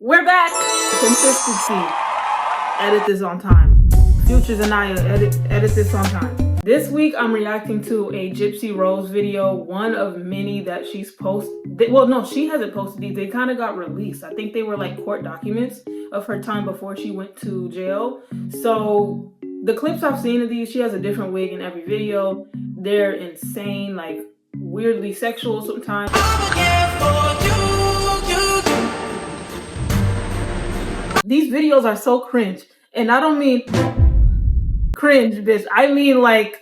We're back. Consistency. Edit this on time. Futures and I edit this on time. This week I'm reacting to a Gypsy Rose video, one of many that she's posted. Well, no, she hasn't posted these. They kind of got released. I think they were like court documents of her time before she went to jail. So the clips I've seen of these, she has a different wig in every video. They're insane, like weirdly sexual sometimes. These videos are so cringe. And I don't mean cringe, bitch. I mean like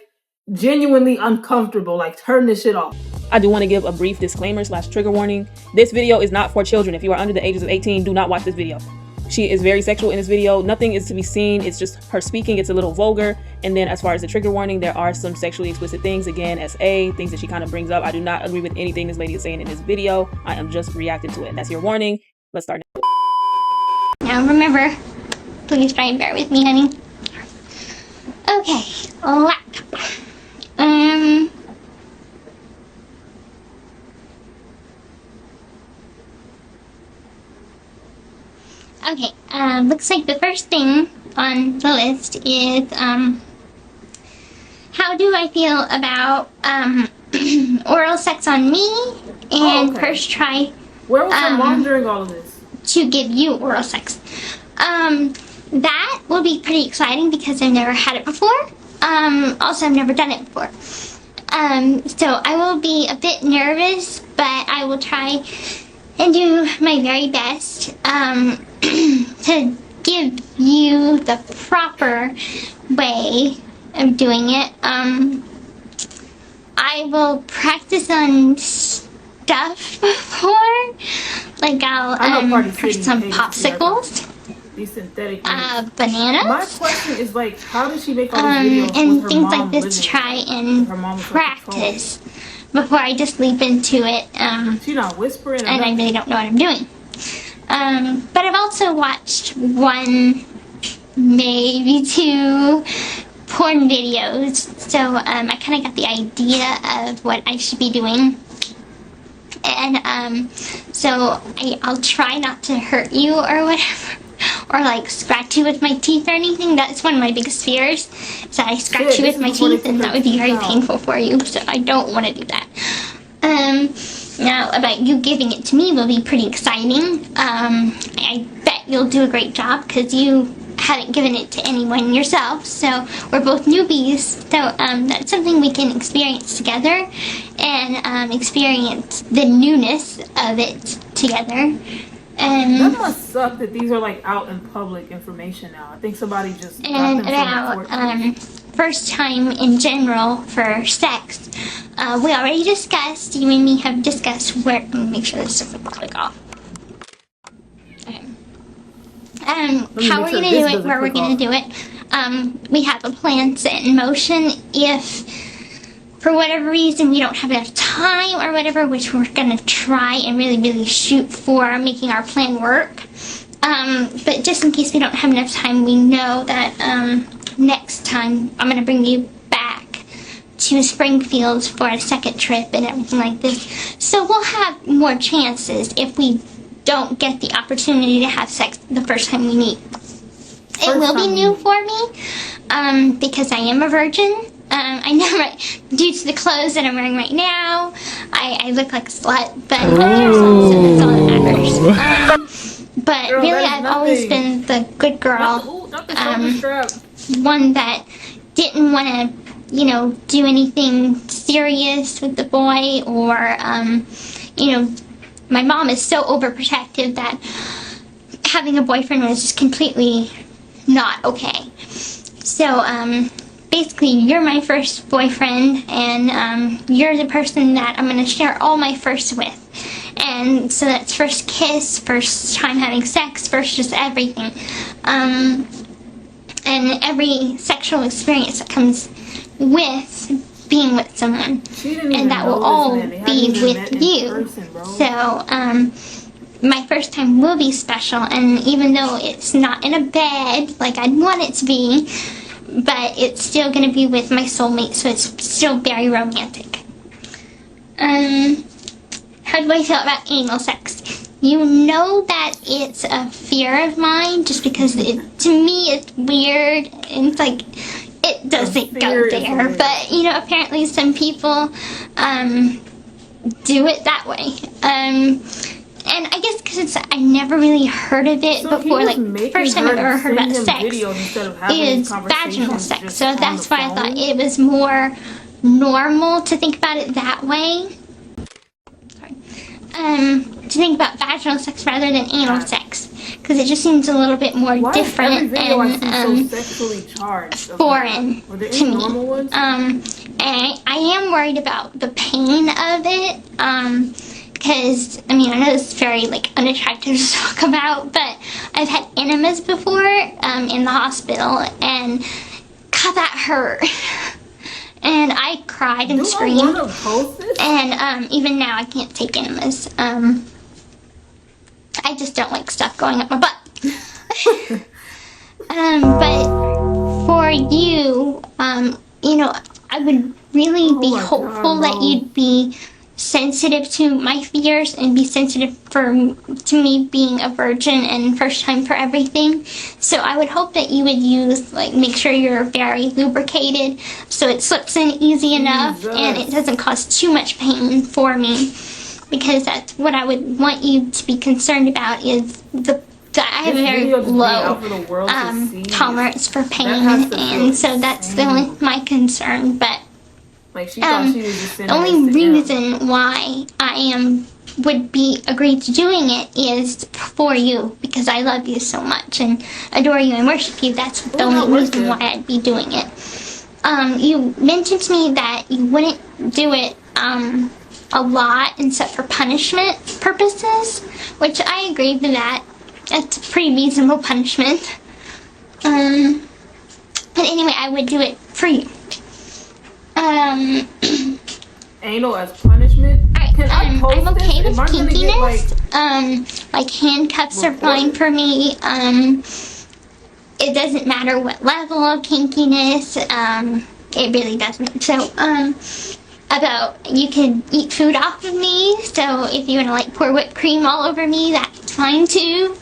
genuinely uncomfortable. Like turn this shit off. I do want to give a brief disclaimer / trigger warning. This video is not for children. If you are under the ages of 18, do not watch this video. She is very sexual in this video. Nothing is to be seen. It's just her speaking. It's a little vulgar. And then as far as the trigger warning, there are some sexually explicit things. Again, things that she kind of brings up. I do not agree with anything this lady is saying in this video. I am just reacting to it. And that's your warning. Let's start now. Now remember, please try and bear with me, honey. Okay, laptop. Okay, looks like the first thing on the list is, how do I feel about, oral sex on me, and first try, where was your mom during all of this? To give you oral sex. That will be pretty exciting because I've never had it before. Also, I've never done it before. So I will be a bit nervous, but I will try and do my very best to give you the proper way of doing it. I will practice on stuff before, like I'll crush some popsicles, these synthetic bananas. My question is like, how does she make all these videos and with her things mom like this to try and practice before I just leap into it. She's not whispering, and I really don't know what I'm doing. But I've also watched one, maybe two porn videos, so I kind of got the idea of what I should be doing. And so I'll try not to hurt you or whatever, or like scratch you with my teeth or anything. That's one of my biggest fears, is that I scratch you with my teeth, and that would be very painful for you, so I don't want to do that. Now about you giving it to me will be pretty exciting. I bet you'll do a great job because you haven't given it to anyone yourself, so we're both newbies, so that's something we can experience together, and experience the newness of it together. That must suck that these are like out in public information now. I think somebody just got them about first time in general for sex, we already discussed, you and me have discussed where, let me make sure this doesn't click off. How we're going to do it, where we're going to do it. We have a plan set in motion. If for whatever reason we don't have enough time or whatever, which we're going to try and really shoot for making our plan work. But just in case we don't have enough time, we know that next time I'm going to bring you back to Springfield for a second trip and everything like this. So we'll have more chances if we don't get the opportunity to have sex the first time we meet. It will be new for me, because I am a virgin. I never, due to the clothes that I'm wearing right now, I look like a slut, but that's all that matters. But girl, really, I've always been the good girl, one that didn't want to, you know, do anything serious with the boy, or, you know, my mom is so overprotective that having a boyfriend was just completely not okay. So, basically, you're my first boyfriend, and you're the person that I'm going to share all my firsts with. And so that's first kiss, first time having sex, first just everything. And every sexual experience that comes with being with someone, and that will all be with you. So my first time will be special, and even though it's not in a bed like I'd want it to be, but it's still going to be with my soulmate, so it's still very romantic. How do I feel about anal sex? you know that it's a fear of mine just because to me it's weird, and it's like it doesn't go there, but you know, apparently some people do it that way. And I guess because I never really heard of it before, like the first time I've ever heard about sex is vaginal sex, so that's why I thought it was more normal to think about it that way. To think about vaginal sex rather than anal sex, because it just seems a little bit more different and foreign to me. And I am worried about the pain of it, because I mean, I know it's very like unattractive to talk about, but I've had enemas before in the hospital, and God, that hurt. And I cried and screamed. And even now, I can't take enemas. I just don't like stuff going up my butt. But for you, you know, I would really be hopeful that you'd be sensitive to my fears and be sensitive to me being a virgin and first time for everything. So I would hope that you would use, like, make sure you're very lubricated so it slips in easy enough and it doesn't cause too much pain for me, because that's what I would want you to be concerned about. Is I have a very low tolerance for pain, and so that's my concern. But like she thought she was just the only reason why I would be agreed to doing it is for you, because I love you so much and adore you and worship you. That's the only reason why I'd be doing it. You mentioned to me that you wouldn't do it a lot except for punishment purposes, which I agree with that. That's a pretty reasonable punishment. But anyway, I would do it for you. Anal as punishment? I'm okay with kinkiness. Like handcuffs are fine for me. It doesn't matter what level of kinkiness. It really doesn't. So, you can eat food off of me. So if you want to like pour whipped cream all over me, that's fine too.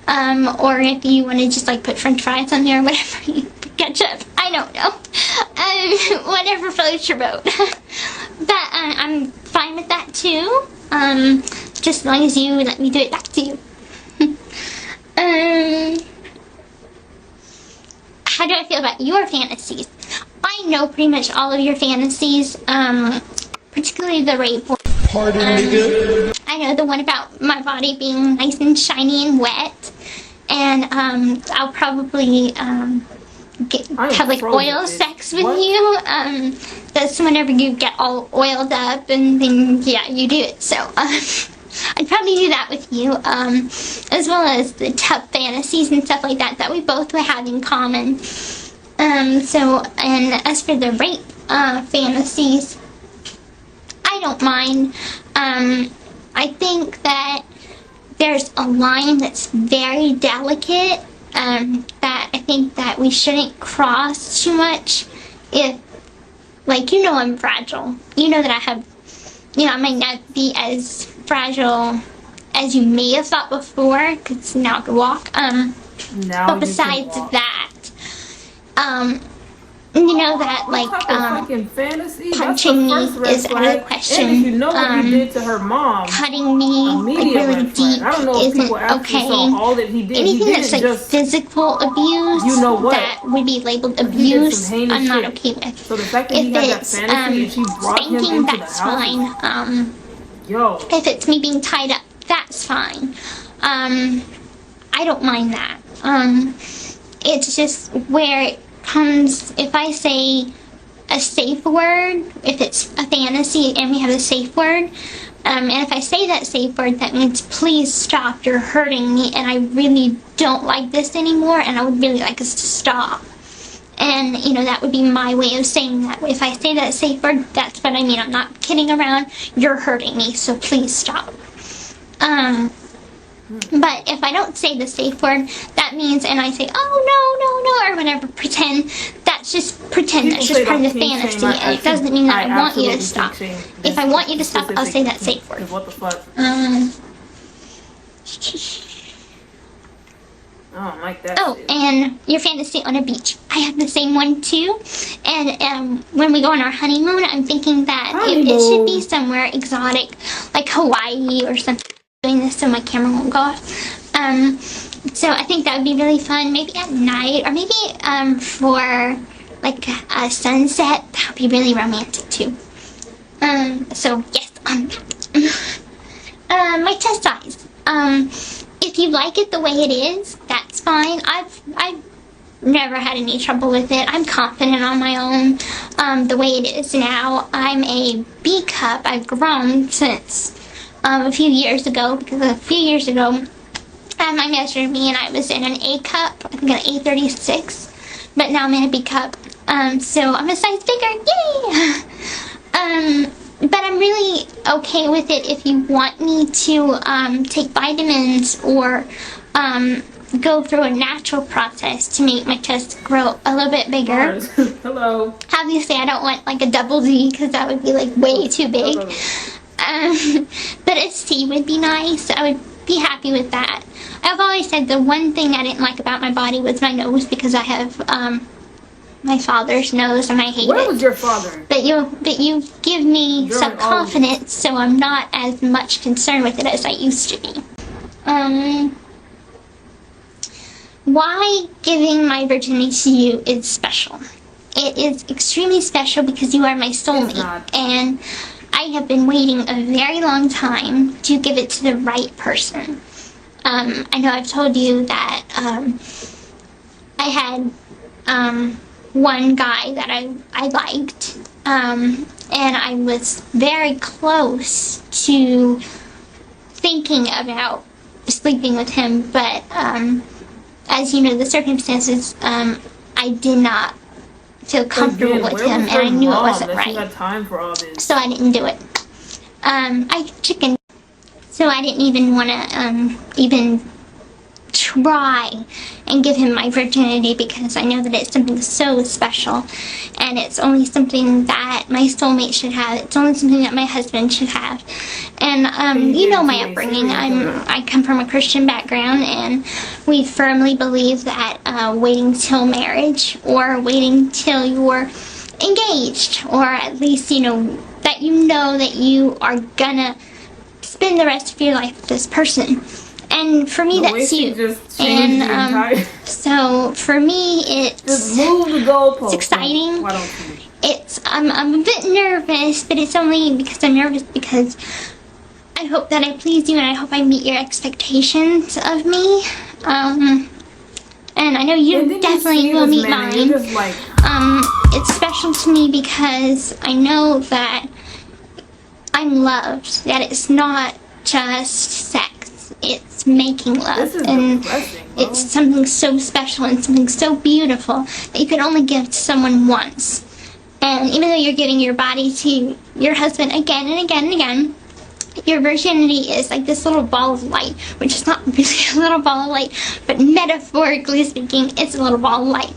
Or if you want to just like put French fries on there or whatever, you ketchup. I don't know. Whatever floats your boat. But I'm fine with that too. Just as long as you let me do it back to you. How do I feel about your fantasies? I know pretty much all of your fantasies, particularly the rape one. Pardon me, good. I know the one about my body being nice and shiny and wet, and I'll probably have like oil sex with you. That's whenever you get all oiled up, and then yeah, you do it. So I'd probably do that with you, as well as the tub fantasies and stuff like that we both would have in common. So, and as for the rape fantasies, I don't mind. I think that there's a line that's very delicate, that I think that we shouldn't cross too much. If, like, you know, I'm fragile. You know that I have, you know, I might not be as fragile as you may have thought before, because now I can walk. But besides that, you know that, like, punching me is out of the question. And if you know what he did to her mom, cutting me, like, really deep isn't okay. Anything that's, like, physical abuse, that would be labeled abuse, I'm not okay with. So the fact that if it's spanking, that's fine. If it's me being tied up, that's fine. I don't mind that. It's just where it comes, if I say a safe word, if it's a fantasy and we have a safe word, and if I say that safe word, that means please stop, you're hurting me, and I really don't like this anymore, and I would really like us to stop. And, you know, that would be my way of saying that. If I say that safe word, that's what I mean. I'm not kidding around. You're hurting me, so please stop. But if I don't say the safe word, that means, and I say, oh, no, or whatever, pretend, that's just pretend. That's just part of the fantasy, and it doesn't mean that I want you to stop. If I want you to stop, I'll say that safe word. What the fuck? I don't like that. Oh, shit. and your fantasy on a beach. I have the same one too. And when we go on our honeymoon, I'm thinking that it should be somewhere exotic, like Hawaii or something. I'm doing this so my camera won't go off. So I think that would be really fun. Maybe at night, or maybe for like a sunset. That would be really romantic too. So yes, my chest size. If you like it the way it is, that's fine. I've never had any trouble with it. I'm confident on my own. The way it is now, I'm a B cup. I've grown since a few years ago, because a few years ago, I measured me and I was in an A cup, I think an A36, but now I'm in a B cup. So I'm a size bigger, yay! But I'm really okay with it if you want me to take vitamins or go through a natural process to make my chest grow a little bit bigger. Hello. Obviously, I don't want like a double D because that would be like way too big. But a C would be nice. I would be happy with that. I've always said the one thing I didn't like about my body was my nose, because I have my father's nose and I hate it. Where was your father? But you give me During some confidence, so I'm not as much concerned with it as I used to be. Why giving my virginity to you is special? It is extremely special because you are my soulmate, and I have been waiting a very long time to give it to the right person. I know I've told you that I had one guy that I liked, and I was very close to thinking about sleeping with him, but as you know, the circumstances, I did not feel comfortable with him, and I knew it wasn't right. You had time for all this. So I didn't do it. I chickened. So I didn't even want to even try and give him my virginity, because I know that it's something so special, and it's only something that my soulmate should have. It's only something that my husband should have. And you know my upbringing. I come from a Christian background, and we firmly believe that waiting till marriage, or waiting till you're engaged, or at least that you are gonna spend the rest of your life with this person. And for me, that's you. And so for me, it's just move the goalpost. It's exciting. Why don't you? It's I'm a bit nervous, but it's only because I'm nervous because I hope that I please you, and I hope I meet your expectations of me. And I know you definitely will meet mine. It's special to me because I know that I'm loved. That it's not just sex. It's making love, and it's something so special and something so beautiful that you can only give to someone once. And even though you're giving your body to your husband again and again and again, your virginity is like this little ball of light, which is not really a little ball of light, but metaphorically speaking, it's a little ball of light.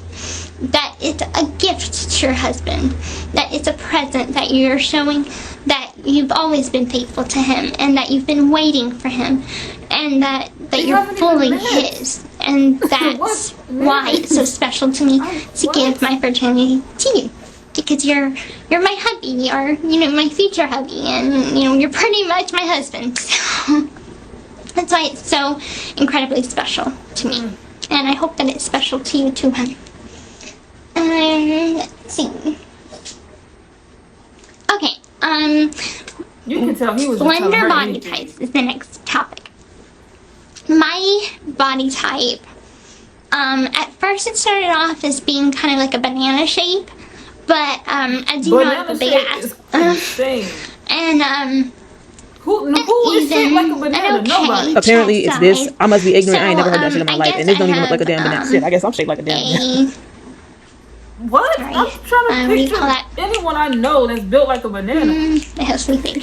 That it's a gift to your husband, that it's a present that you're showing that you've always been faithful to him, and that you've been waiting for him, and that you're fully his. And that's why it's so special to me to give my virginity to you. Because you're my hubby, or my future hubby, and you're pretty much my husband. So that's why it's so incredibly special to me, and I hope that it's special to you too, hon. Let's see. Okay. You can tell he was slender body types is the next topic. My body type. At first it started off as being kind of like a banana shape. But as you know, I have a big ass. And who is shaped like a banana? Nobody. Apparently it's this. I must be ignorant. I ain't never heard that shit in my life, and this don't even look like a damn banana. Shit, I guess I'm shaped like a damn banana. What? Sorry. I'm trying to picture anyone I know that's built like a banana. I have sleeping.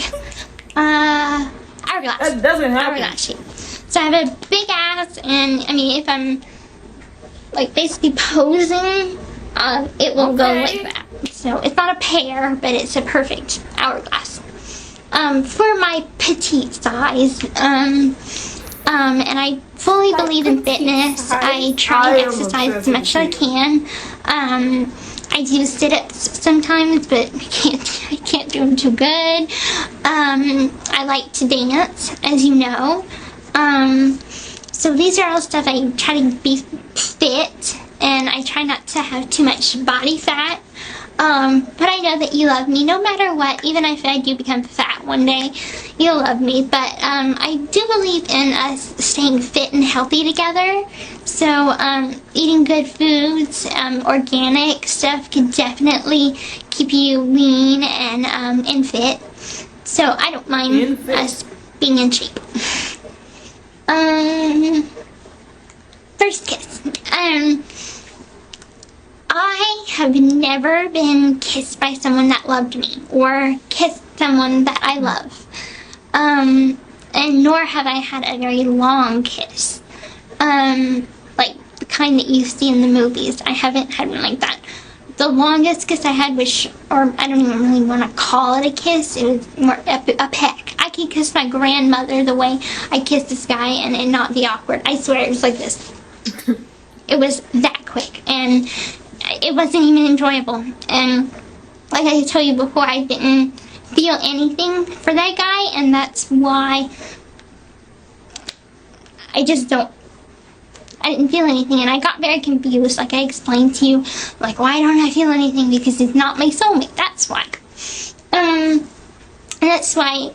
Hourglass. That doesn't happen. Hourglass shape. So I have a big ass, and I mean, if I'm like basically posing, it will go like that. So it's not a pear, but it's a perfect hourglass. For my petite size, And I fully believe in fitness. I try and exercise as much as I can. I do sit-ups sometimes, but I can't do them too good. I like to dance, as you know. So these are all stuff I try to be fit, and I try not to have too much body fat. But I know that you love me no matter what. Even if I do become fat one day, you'll love me. But I do believe in us staying fit and healthy together. So eating good foods, organic stuff can definitely keep you lean and fit. So I don't mind us being in shape. First kiss. I have never been kissed by someone that loved me or kissed someone that I love. And nor have I had a very long kiss. Like the kind that you see in the movies. I haven't had one like that. The longest kiss I had was, or I don't even really want to call it a kiss, it was more a peck. I could kiss my grandmother the way I kissed this guy and it not be awkward. I swear it was like this. It was that quick. And it wasn't even enjoyable. And like I told you before, I didn't feel anything for that guy, and that's why I didn't feel anything, and I got very confused, like I explained to you, like, why don't I feel anything? Because it's not my soulmate, that's why. And that's why,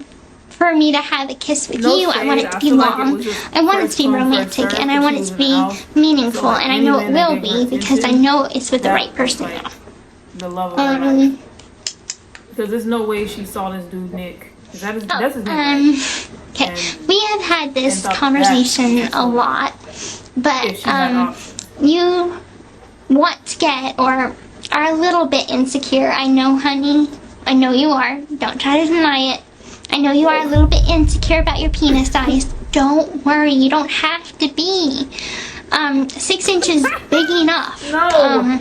for me to have a kiss with you, I want it to be long, I want it to be romantic, and I want it to be meaningful, and I know it will be, because I know it's with the right person now. The love of her life. Because there's no way she saw this dude, Nick. That's his name. Okay, we have had this conversation a lot, but you want to get, or are a little bit insecure. I know, honey. I know you are. Don't try to deny it. I know you are a little bit insecure about your penis size. Don't worry. You don't have to be. 6 inches big enough. No.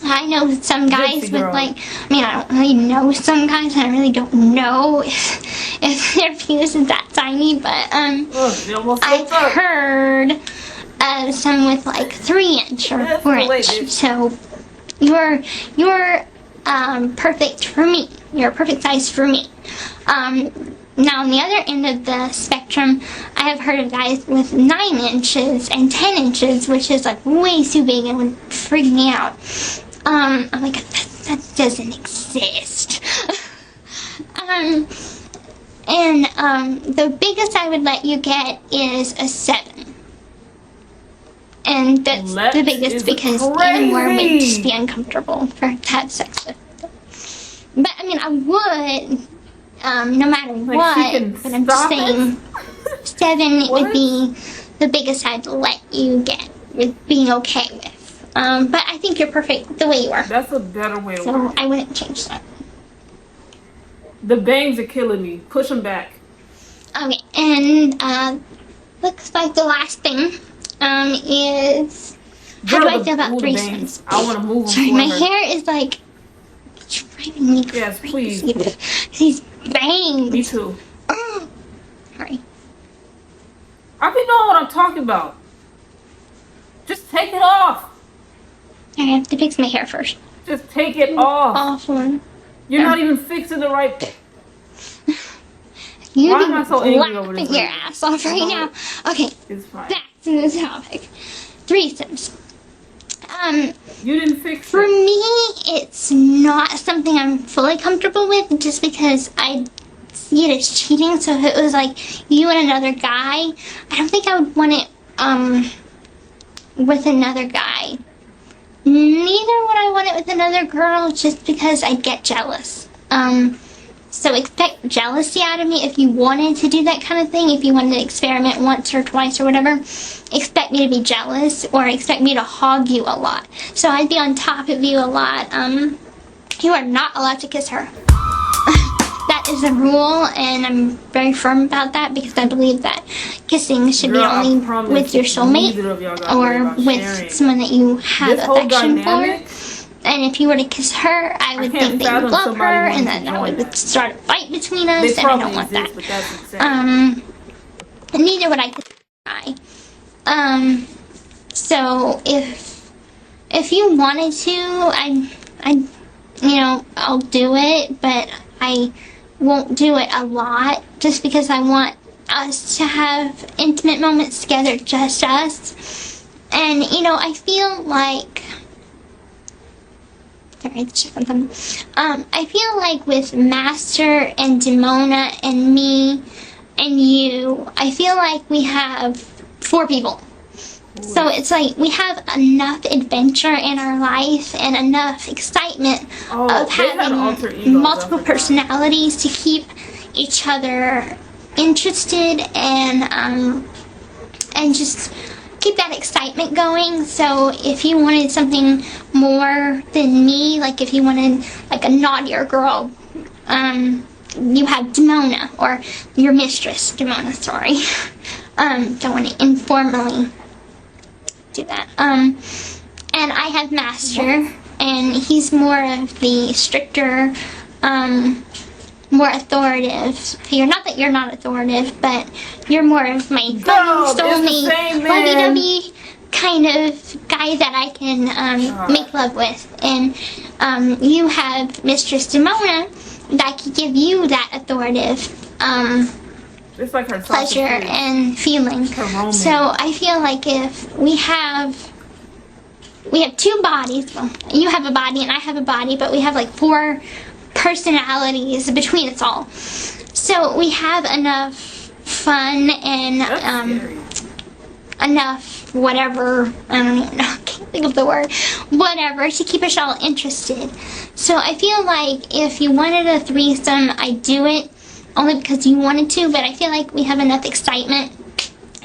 I know some guys with like, I mean, I don't really know some guys, and I really don't know if their penis is that tiny, but I've heard of some with like 3 inch or 4 inch. So you're perfect for me. You're a perfect size for me. Now, on the other end of the spectrum, I have heard of guys with 9 inches and 10 inches, which is like way too big and would freak me out. I'm like, that doesn't exist. The biggest I would let you get is a 7. And that's the biggest because even more would just be uncomfortable to have sex with. But I mean, I would, no matter what, but I'm just saying 7 would be the biggest I'd let you get with being okay with. But I think you're perfect the way you are. That's a better way to work. So I wouldn't change that. The bangs are killing me. Push them back. Okay, and looks like the last thing is how do I feel about threesomes? I want to move them. Sorry, my hair is like driving me crazy. Yes, please. These bangs. Me too. Sorry. I be knowing what I'm talking about. Just take it off. I have to fix my hair first. Just take it off. Awful. You're not even fixing the right thing. Why am I so angry over this? Your ass off right now. Okay. It's fine. Back to the topic. Threesomes. You didn't fix for it. me, it's not something I'm fully comfortable with, just because I see it as cheating. So if it was like you and another guy, I don't think I would want it with another guy. Neither would I want it with another girl, just because I'd get jealous. So expect jealousy out of me if you wanted to do that kind of thing. If you wanted to experiment once or twice or whatever, expect me to be jealous, or expect me to hog you a lot. So I'd be on top of you a lot. You are not allowed to kiss her. That is a rule, and I'm very firm about that, because I believe that kissing should be only with your soulmate or with someone that you have affection for. And if you were to kiss her, I would think that you would love her, and then that would start a fight between us, and I don't want that. and neither would I try. So if you wanted to, I'll do it, but I won't do it a lot, just because I want us to have intimate moments together, just us. And, I feel like, I feel like with Master and Demona and me and you, I feel like we have 4 people. So it's like we have enough adventure in our life and enough excitement of having multiple personalities to keep each other interested and just keep that excitement going. So if you wanted something more than me, like if you wanted like a naughtier girl, you have Demona, or your mistress, Demona, sorry. Don't want to informally do that. And I have Master, and he's more of the stricter, more authoritative figure. Not that you're not authoritative, but you're more of my fun, soulmate, lovey-dovey kind of guy that I can make love with. And you have Mistress Demona that can give you that authoritative it's like her pleasure and feeling. So I feel like if we have 2 bodies, well, you have a body and I have a body, but we have like 4 personalities between us all. So we have enough fun and enough whatever, I don't even know, I can't think of the word, whatever, to keep us all interested. So I feel like if you wanted a threesome, I'd do it, only because you wanted to, but I feel like we have enough excitement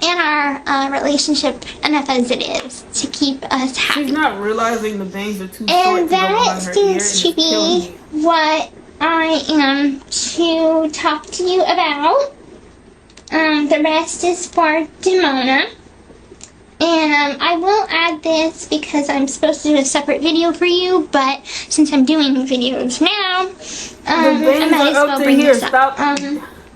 in our relationship, enough as it is, to keep us happy. She's not realizing the bangs are too short and to go that on her seems to be what I am to talk to you about. The rest is for Demona. And I will add this because I'm supposed to do a separate video for you, but since I'm doing videos now, I might as well bring this up.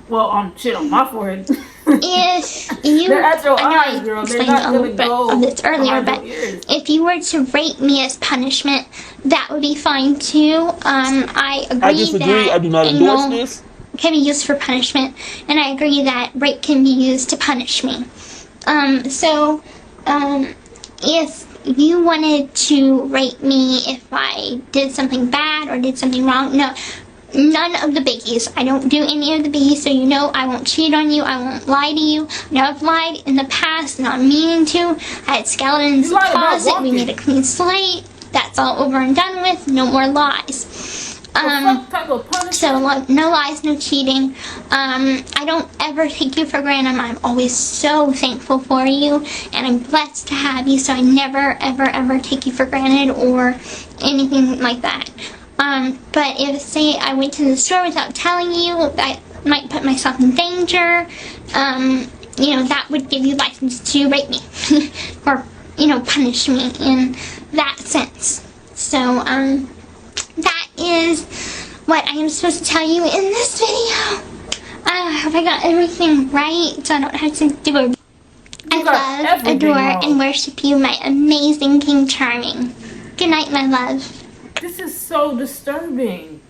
Well, shit on my forehead. If you, They're at your I know eyes, I girl. They're explained not a little bit gonna of this earlier, behind but your ears. if you were to rape me as punishment, that would be fine too. I agree I disagree. that I do not endorse this. Can be used for punishment, and I agree that rape can be used to punish me. If you wanted to rape me if I did something bad or did something wrong, no, none of the biggies. I don't do any of the biggies, so you know I won't cheat on you, I won't lie to you. No, I've lied in the past, not meaning to. I had skeletons in the closet, we made a clean slate. That's all over and done with, no more lies. So no lies, no cheating. I don't ever take you for granted. I'm always so thankful for you, and I'm blessed to have you, so I never, ever, ever take you for granted or anything like that. But if, say, I went to the store without telling you, I might put myself in danger, that would give you license to rape me or, punish me in that sense. So, that is what I am supposed to tell you in this video. I hope I got everything right, so I don't have to do a... I love, adore, and worship you, my amazing King Charming. Good night, my love. This is so disturbing.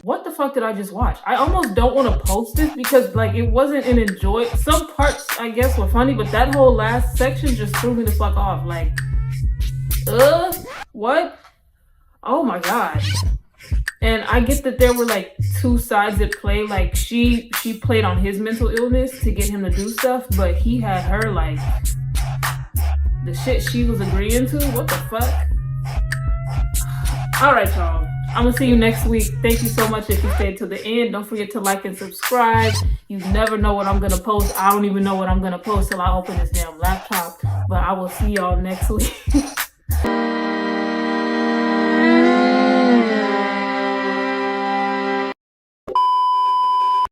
What the fuck did I just watch? I almost don't want to post this because, it wasn't an enjoy. Some parts, I guess, were funny, but that whole last section just threw me the fuck off. What? Oh my god. And I get that there were 2 sides at play. She played on his mental illness to get him to do stuff, but he had her the shit she was agreeing to. What the fuck? Alright, y'all. I'm gonna see you next week. Thank you so much if you stayed to the end. Don't forget to like and subscribe. You never know what I'm gonna post. I don't even know what I'm gonna post till I open this damn laptop. But I will see y'all next week.